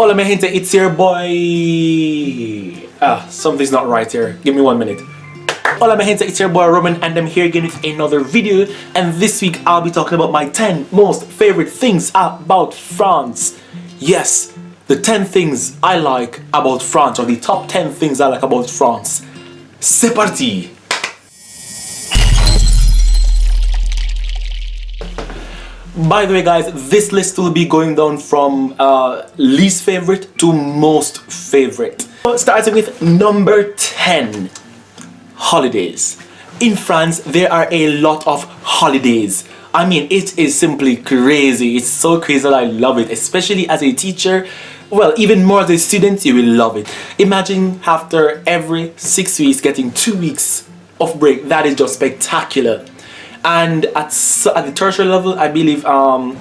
Hola mi gente, it's your boy. Something's not right here. Give me 1 minute. Hola mi gente, it's your boy Roman and I'm here again with another video, and this week I'll be talking about my 10 most favorite things about France. Yes, the 10 things I like about France, or the top 10 things I like about France. C'est parti! By the way guys, this list will be going down from least favorite to most favorite. Starting with number 10. Holidays. In France, there are a lot of holidays. I mean, it is simply crazy. It's so crazy that I love it, especially as a teacher. Well, even more as a student, you will love it. Imagine after every 6 weeks getting 2 weeks of break. That is just spectacular. And at the tertiary level, I believe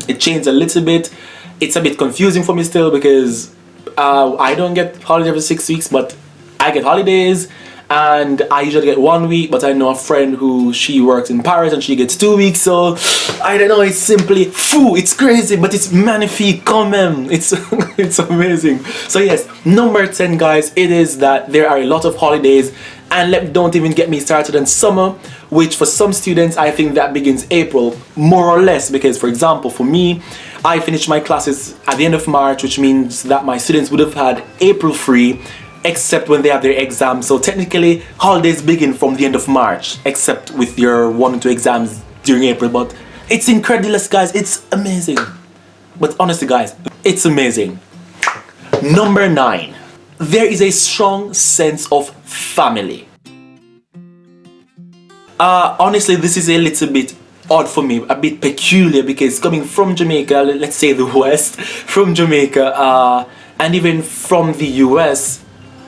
it changed a little bit. It's a bit confusing for me still because I don't get holidays every 6 weeks, but I get holidays. And I usually get 1 week, but I know a friend who she works in Paris and she gets 2 weeks, so I don't know, it's simply fou, it's crazy, but it's magnifique quand même. It's it's amazing. So yes, number 10 guys, it is that there are a lot of holidays, and don't even get me started on summer, which for some students I think that begins April, more or less, because for example for me, I finished my classes at the end of March, which means that my students would have had April free, except when they have their exams. So technically holidays begin from the end of March, except with your 1 or 2 exams during April. But it's incredulous guys, it's amazing. But honestly guys, it's amazing. Number 9. There is a strong sense of family. Honestly, this is a little bit odd for me, a bit peculiar, because coming from Jamaica, let's say the West, from Jamaica, and even from the US,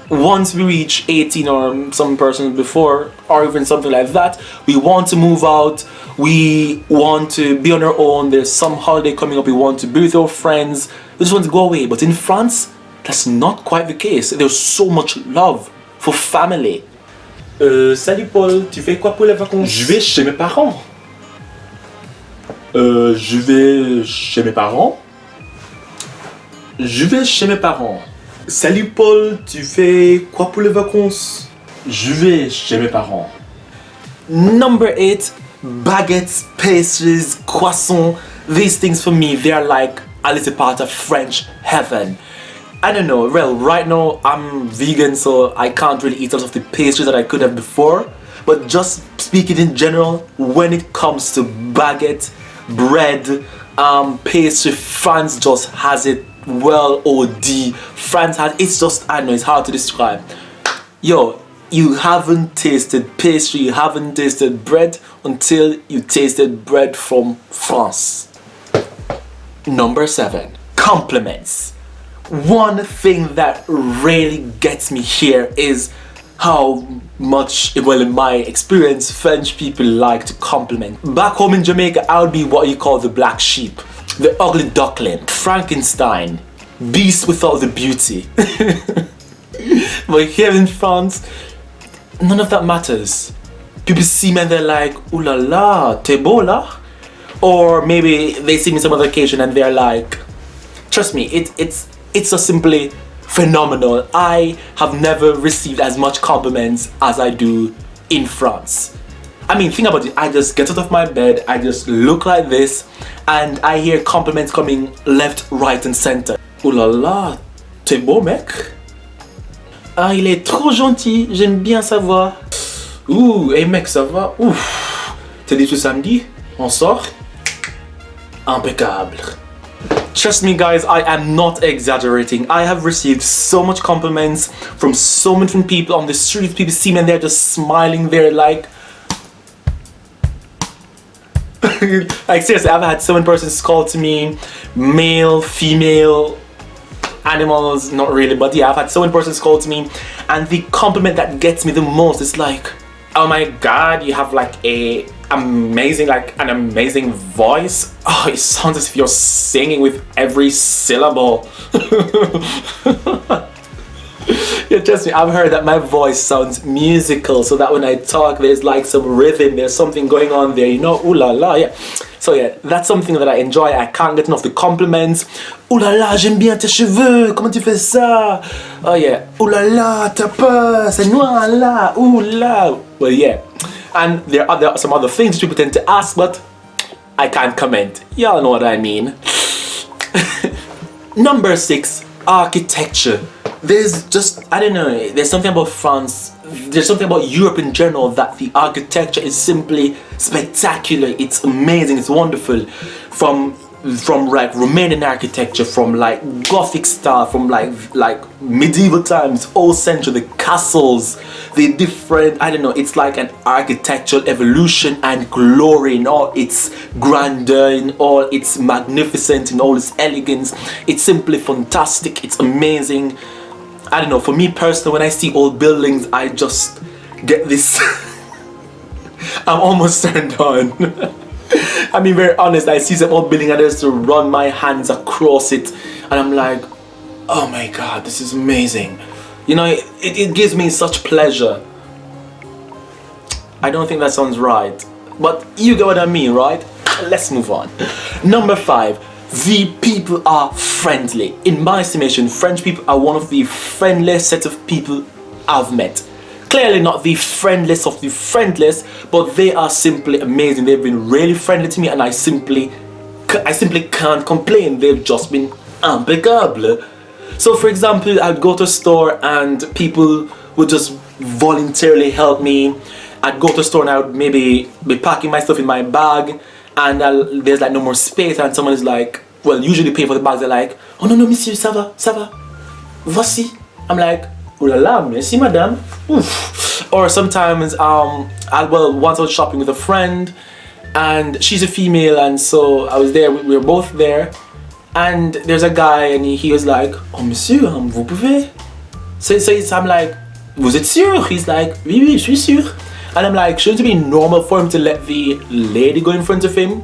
once we reach 18 or some person before, or even something like that, we want to move out, we want to be on our own, there's some holiday coming up, we want to be with our friends, we just want to go away. But in France, that's not quite the case. There's so much love for family. Salut Paul, tu fais quoi pour les vacances? Je vais chez mes parents. Je vais chez mes parents. Je vais chez mes parents. Salut Paul, tu fais quoi pour les vacances? Je vais chez mes parents. Number 8, baguettes, pastries, croissants. These things for me, they are like a little part of French heaven. I don't know, well, right now I'm vegan, so I can't really eat a lot of the pastries that I could have before. But just speaking in general, when it comes to baguette, bread, pastry, France just has it well OD. France has, it's just, I don't know, it's hard to describe. Yo, you haven't tasted pastry, you haven't tasted bread until you tasted bread from France. Number 7, compliments. One thing that really gets me here is how much, well in my experience, French people like to compliment. Back home in Jamaica, I would be what you call the black sheep, the ugly duckling, Frankenstein, beast without the beauty. But here in France, none of that matters. People see me and they're like, ooh la la, t'es beau là? Or maybe they see me some other occasion and they're like, trust me, it's just simply phenomenal. I have never received as much compliments as I do in France. I mean, think about it. I just get out of my bed, I just look like this, and I hear compliments coming left, right, and center. Oh la la, t'es beau mec. Ah, il est trop gentil, j'aime bien sa voix. Ouh, hey mec, ça va? Ouf, t'es dit ce samedi? On sort? Impeccable. Trust me guys, I am not exaggerating. I have received so much compliments from so many different people on the street. People see me and they're just smiling there like like seriously, I've had so many persons call to me, male, female, animals, not really, but yeah, I've had so many persons call to me, and the compliment that gets me the most is like, oh my god, you have like an amazing voice. Oh, it sounds as if you're singing with every syllable. Yeah, trust me, I've heard that my voice sounds musical, so that when I talk there's like some rhythm, there's something going on there, you know, ooh la la, yeah. So yeah, that's something that I enjoy. I can't get enough the compliments. Ouh là là, j'aime bien tes cheveux. Comment tu fais ça? Oh yeah. Ouh là là, ta peau, c'est noir là. Ouh là. Well yeah. And there are some other things people tend to ask, but I can't comment. Y'all know what I mean. Number 6, architecture. There's just, I don't know, there's something about France, there's something about Europe in general that the architecture is simply spectacular. It's amazing, it's wonderful. From like Romanian architecture, from like Gothic style, from like medieval times, old century, the castles, the different, I don't know, it's like an architectural evolution and glory in all its grandeur, in all its magnificence, in all its elegance. It's simply fantastic, it's amazing. I don't know, for me personally, when I see old buildings, I just get this I'm almost turned on. I mean, very honest, I see some old building and I just run my hands across it and I'm like, oh my god, this is amazing. You know, it gives me such pleasure. I don't think that sounds right, but you get what I mean, right? Let's move on. Number 5, the people are friendly. In my estimation, French people are one of the friendliest set of people I've met. Clearly not the friendliest of the friendliest, but they are simply amazing. They've been really friendly to me and I simply can't complain. They've just been impeccable. So for example, I'd go to a store and people would just voluntarily help me. I'd go to a store and I would maybe be packing my stuff in my bag and there's like no more space and someone is like, well, usually pay for the bags, they're like, oh no, monsieur, ça va, voici. I'm like, oh la la, merci madame. Oof. Or sometimes, once I was shopping with a friend and she's a female and so I was there, we were both there and there's a guy and he was like, oh monsieur, vous pouvez? So I'm like, vous êtes sûr? He's like, oui, je suis sûr. And I'm like, shouldn't it be normal for him to let the lady go in front of him?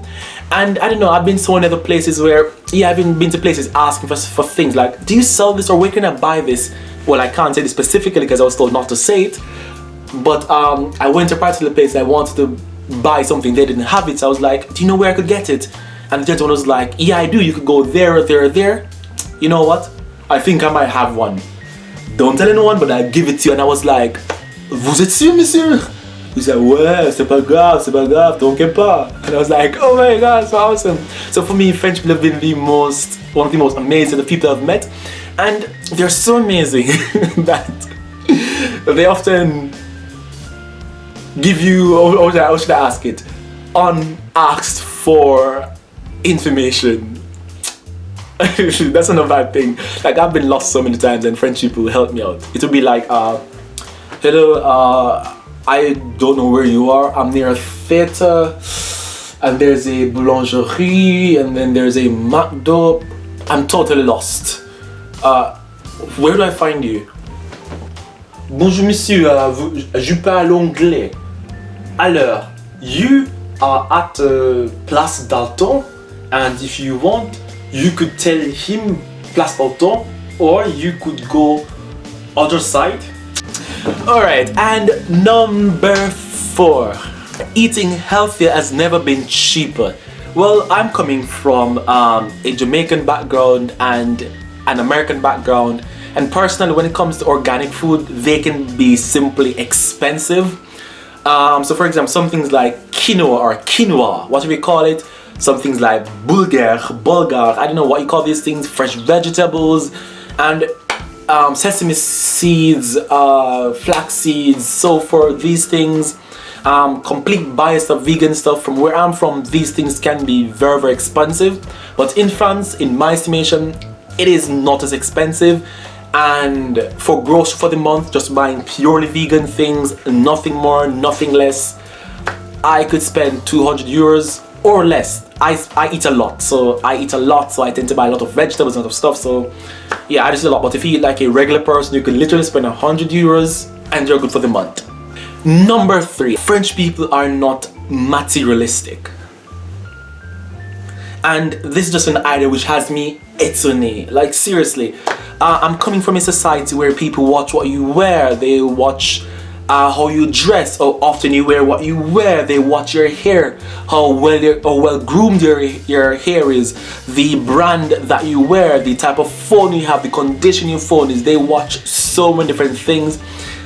And I don't know, I've been so many other places where, yeah, I've been to places asking for things like, do you sell this or where can I buy this? Well, I can't say this specifically because I was told not to say it. But I went to a particular place and I wanted to buy something, they didn't have it. So I was like, do you know where I could get it? And the gentleman was like, yeah, I do, you could go there, there, there. You know what? I think I might have one. Don't tell anyone, but I'll give it to you. And I was like, vous êtes sûr, monsieur? He said, ouais, c'est pas grave, t'inquiète pas. And I was like, oh my god, so awesome. So for me, French people have been one of the most amazing people I've met. And they're so amazing that they often give you, or should I ask it, unasked for information. That's not a bad thing. Like, I've been lost so many times and French people help me out. It would be like, hello, I don't know where you are. I'm near a theater and there's a boulangerie and then there's a McDo. I'm totally lost. Where do I find you? Bonjour monsieur, je parle anglais. Alors, you are at Place Dalton and if you want, you could tell him Place Dalton or you could go other side. Alright, and number 4. Eating healthier has never been cheaper. Well, I'm coming from a Jamaican background and an American background, and personally when it comes to organic food, they can be simply expensive. So for example, some things like quinoa, what do we call it? Some things like bulgur, I don't know what you call these things, fresh vegetables, and sesame seeds, flax seeds. So for these things, complete bias of vegan stuff, from where I'm from, these things can be very, very expensive. But in France, in my estimation, it is not as expensive. And for grocery for the month, just buying purely vegan things, nothing more, nothing less, I could spend 200 euros or less. I eat a lot, so I tend to buy a lot of vegetables and a lot of stuff, so yeah, I just eat a lot. But if you eat like a regular person, you can literally spend 100 euros and you're good for the month. Number 3, French people are not materialistic. And this is just an idea which has me étonné. Like seriously, I'm coming from a society where people watch what you wear, they watch how you dress, how often you wear what you wear. They watch your hair, how well groomed your hair is, the brand that you wear, the type of phone you have, the condition your phone is. They watch so many different things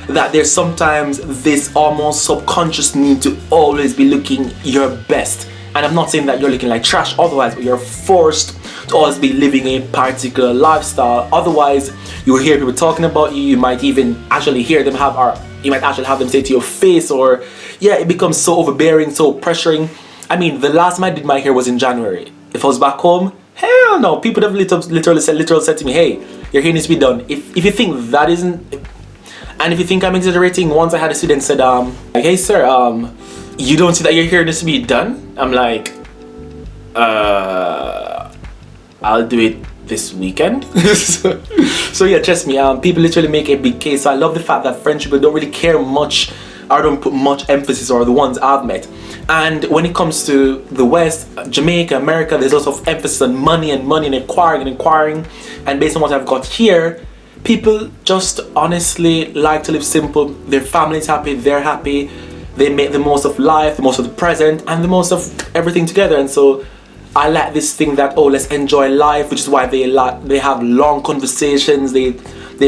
that there's sometimes this almost subconscious need to always be looking your best. And I'm not saying that you're looking like trash otherwise, but you're forced to always be living a particular lifestyle. Otherwise, you'll hear people talking about you. You might even actually hear them you might actually have them say to your face, or yeah, it becomes so overbearing, so pressuring. I mean, the last time I did my hair was in January. If I was back home, hell no. People have literally said to me, hey, your hair needs to be done. If you think that isn't, and if you think I'm exaggerating, once I had a student said, like, hey sir, you don't see that your hair needs to be done? I'm like, I'll do it this weekend. So yeah, trust me, people literally make a big case. So I love the fact that French people don't really care much, or don't put much emphasis, or the ones I've met. And when it comes to the West, Jamaica, America, there's lots of emphasis on money and acquiring. And based on what I've got here, people just honestly like to live simple. Their family's happy, they're happy. They make the most of life, the most of the present, and the most of everything together. And so I like this thing that, oh, let's enjoy life, which is why they have long conversations. They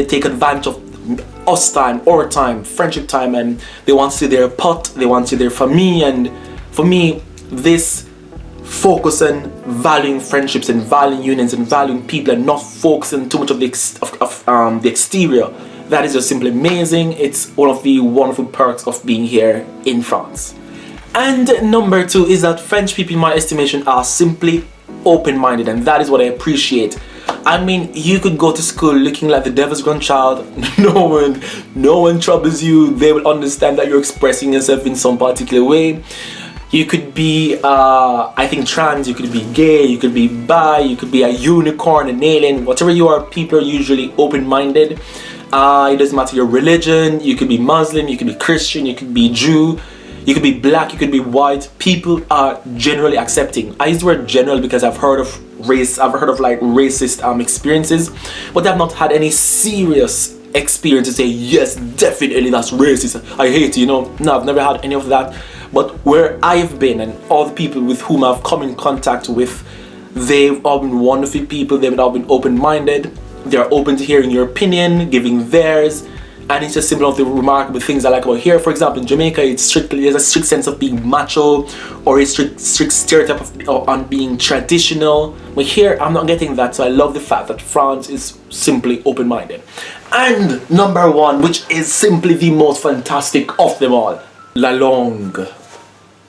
take advantage of us time, our time, friendship time, and they want to see their pot, they want to see their family. And for me, this focus on valuing friendships and valuing unions and valuing people and not focusing too much of the exterior, that is just simply amazing. It's one of the wonderful perks of being here in France. And number 2 is that French people, in my estimation, are simply open-minded, and that is what I appreciate. I mean, you could go to school looking like the devil's grandchild. No one troubles you. They will understand that you're expressing yourself in some particular way. You could be, I think, trans, you could be gay, you could be bi, you could be a unicorn, an alien, whatever you are. People are usually open-minded. It doesn't matter your religion. You could be Muslim, you could be Christian, you could be Jew, you could be black, you could be white. People are generally accepting. I use the word general because I've heard of like racist experiences, but I've not had any serious experience to say, yes, definitely that's racist, I hate it, No, I've never had any of that. But where I've been and all the people with whom I've come in contact with, they've all been wonderful people. They've all been open-minded. They're open to hearing your opinion, giving theirs. And it's just simple of the remarkable things I like about here. For example, in Jamaica, there's a strict sense of being macho, or a strict stereotype on being traditional. But here, I'm not getting that, so I love the fact that France is simply open-minded. And number 1, which is simply the most fantastic of them all, la langue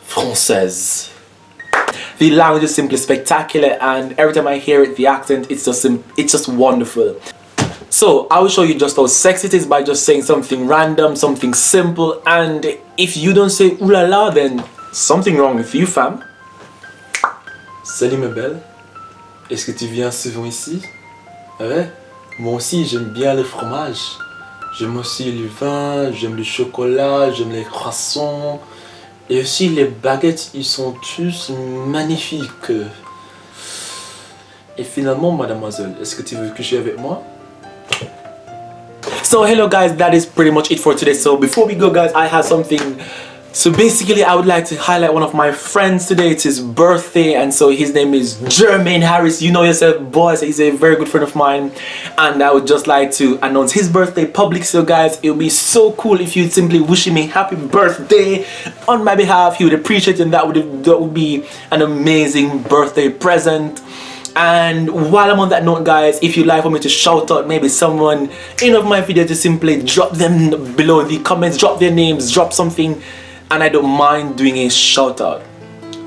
française. The language is simply spectacular, and every time I hear it, the accent, it's just wonderful. So I will show you just how sexy it is by just saying something random, something simple, and if you don't say ooh la la, then something wrong with you, fam. Salut ma belle, est-ce que tu viens souvent ici? Ouais, moi aussi j'aime bien le fromage. J'aime aussi le vin, j'aime le chocolat, j'aime les croissants. Et aussi les baguettes, ils sont tous magnifiques. Et finalement, mademoiselle, est-ce que tu veux coucher avec moi? So hello guys, that is pretty much it for today. So before we go guys, I have something. So basically I would like to highlight one of my friends today. It's his birthday, and so his name is Jermaine Harris. You know yourself, boys. He's a very good friend of mine, and I would just like to announce his birthday public. So guys, it would be so cool if you'd simply wish him a happy birthday on my behalf. He would appreciate it, and that would be an amazing birthday present. And while I'm on that note guys, if you'd like for me to shout out maybe someone in of my video, to simply drop them below in the comments, drop their names, drop something, and I don't mind doing a shout out.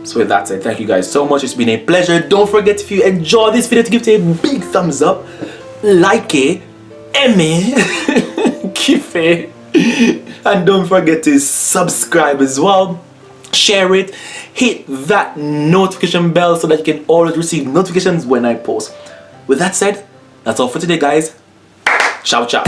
So with that said, thank you guys so much. It's been a pleasure. Don't forget, if you enjoy this video, to give it a big thumbs up, like it, aimez, kiffe, and don't forget to subscribe as well. Share it, hit that notification bell so that you can always receive notifications when I post. With that said, that's all for today guys. Ciao ciao.